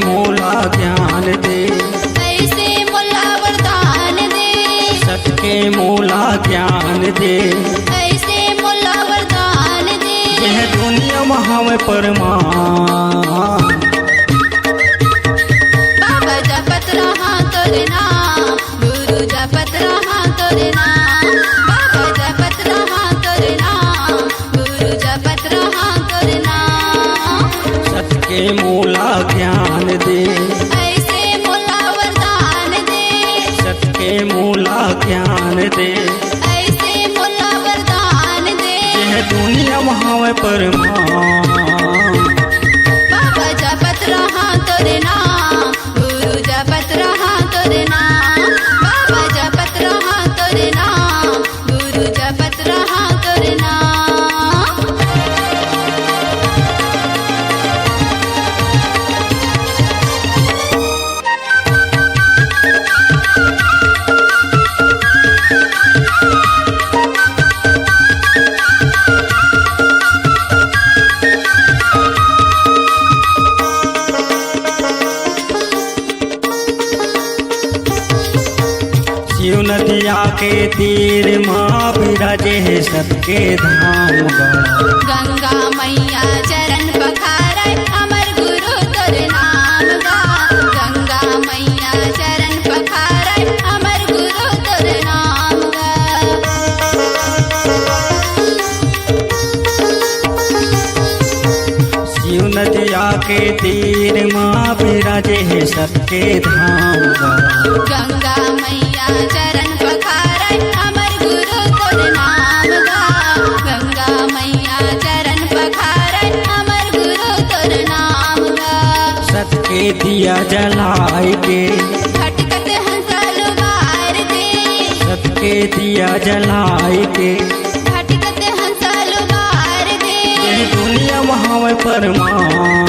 मूला ज्ञान दे, ऐसे मुल्ला वरदान दे। सबके मूला ज्ञान दे, ऐसे मुल्ला वरदान दे। यह दुनिया महावे परमान। बाबा जपत रहा तोरे नाम, गुरु जपत रहा तोरे नाम। बाबा जपत रहा तोरे नाम, गुरु जपत रहा तोरे नाम। सबके मूला ज्ञान दे, ऐसे मुल्ला वरदान दे। सबके मूला ज्ञान दे, ऐसे मुल्ला वरदान दे। यह दुनिया महावे परमान। बाबा जपत रहा तोरे नाम, गुरु जपत रहा तोरे नाम। बाबा जपत रहा तोरे नाम, गुरु जपत रहा तोरे नाम। शिव नदिया के तीर माँ बिराजे है सबके धाम गा। गंगा मैया चरण पखारै, अमर गुरु तोर नाम गा। गंगा मैया चरण पखारै, अमर गुरु तोर नाम गा। शिव नदिया के तीर माँ बिराजे है सबके धाम गा। गंगा मैया चरण पखारै, अमर गुरु तोर नाम गा। गंगा मैया चरण पखारै, अमर गुरु तोर नाम गा। सबके दिया जलाए के, खटखट हंसल बार दे। सबके दिया जलाए के, खटखट हंसल बार दे। यह दुनिया महावे परमान।